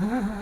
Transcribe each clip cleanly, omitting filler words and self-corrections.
Ah,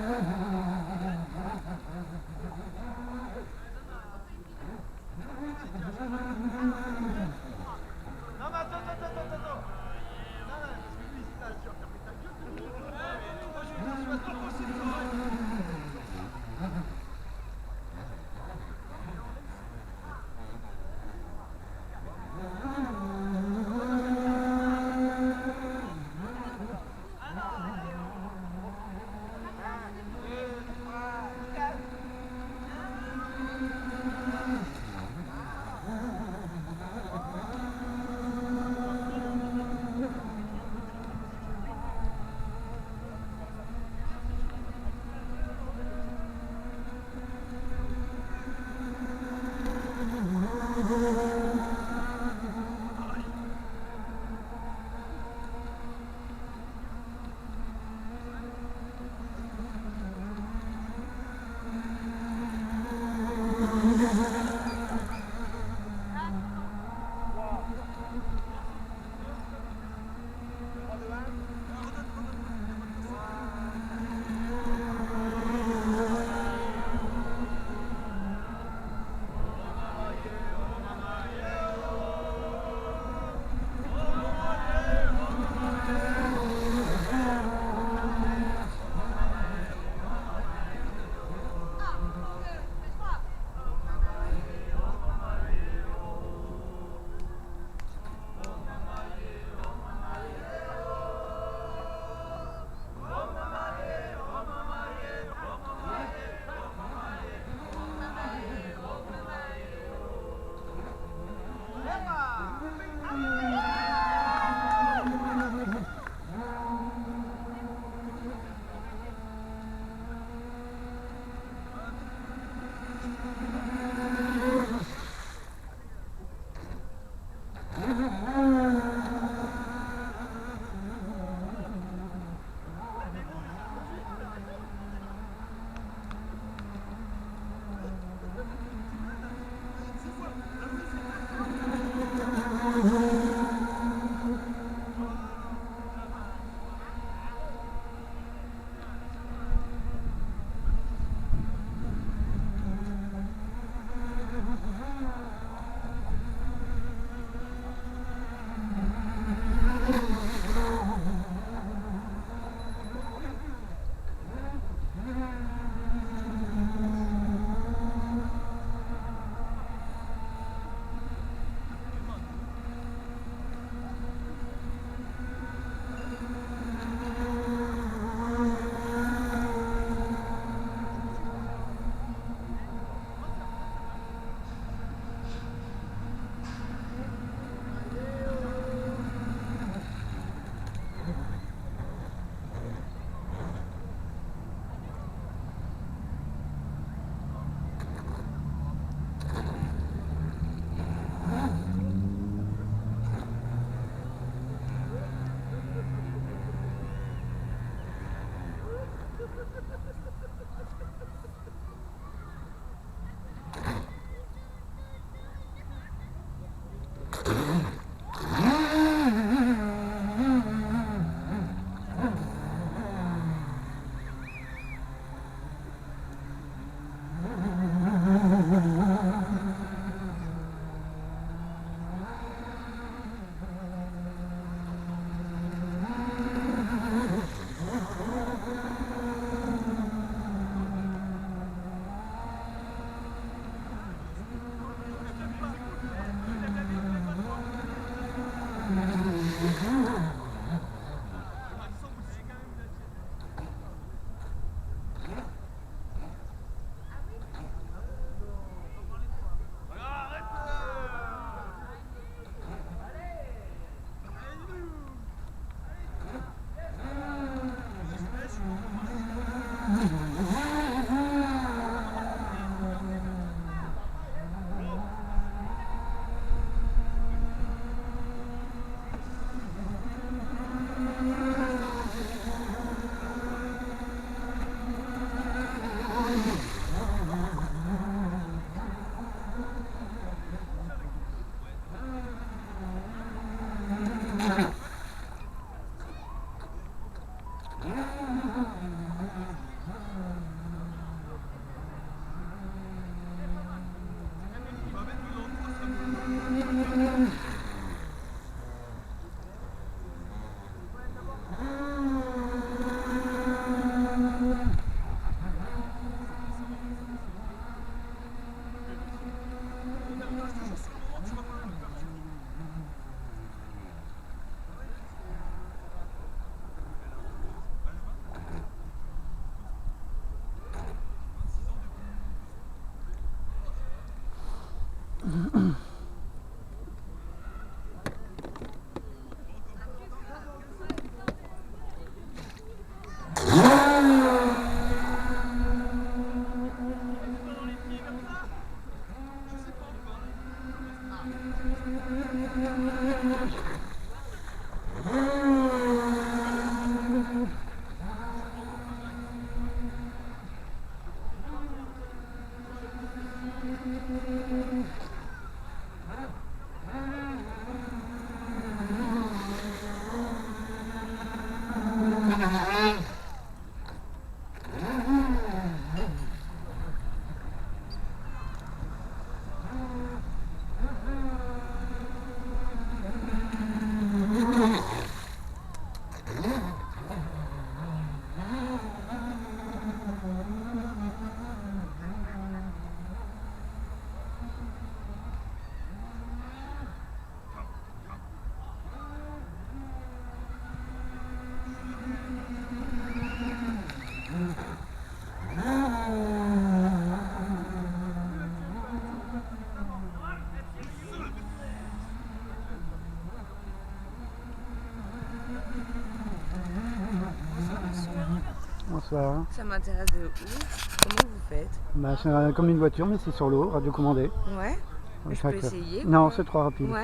ça. Ça m'intéresse de ouf. Comment vous faites? Bah, c'est comme une voiture, mais c'est sur l'eau, radiocommandé. Ouais. Mais je peux essayer? Non, c'est trop rapide. Ouais.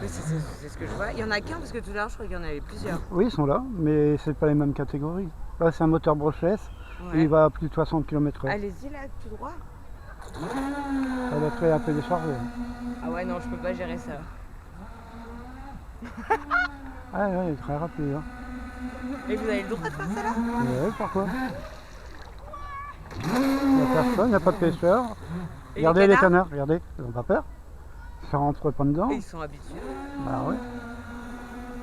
Mais c'est ce que je vois. Il y en a qu'un parce que tout à l'heure je crois qu'il y en avait plusieurs. Oui, ils sont là, mais c'est pas les mêmes catégories. Là, c'est un moteur brushless. Ouais. Et il va à plus de 60 km/h. Allez-y là, tout droit. Ça doit être un peu déchargé. Ah ouais, non, je peux pas gérer ça. Ah ouais, il est très rapide. Hein. Et vous avez le droit de faire ça là? Ouais, pourquoi? Il n'y a personne, il n'y a pas de pêcheurs. Regardez les canards, regardez, ils n'ont pas peur. Ça rentre pas dedans. Et ils sont habitués. Bah ouais.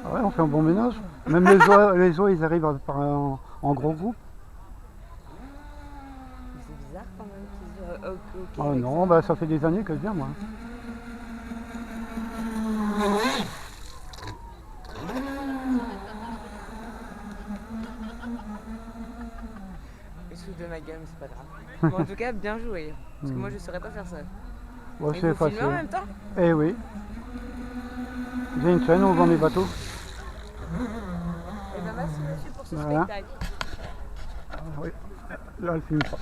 Ah ouais, on fait un bon ménage. Même les oies, ils arrivent en gros groupe. Mais c'est bizarre quand même qu'ils soient ok. Oh non, bah ça fait des années que je viens moi. Ils se foutent de ma gueule, mais c'est pas grave. Bon, en tout cas, bien joué. Parce que moi je saurais pas faire ça. Bon, Et c'est vous facile. filmez en même temps? Eh oui. J'ai une chaîne où on vend des bateaux. Et ben merci monsieur pour ce Voilà. spectacle. Ah, oui. Là, elle filme pas.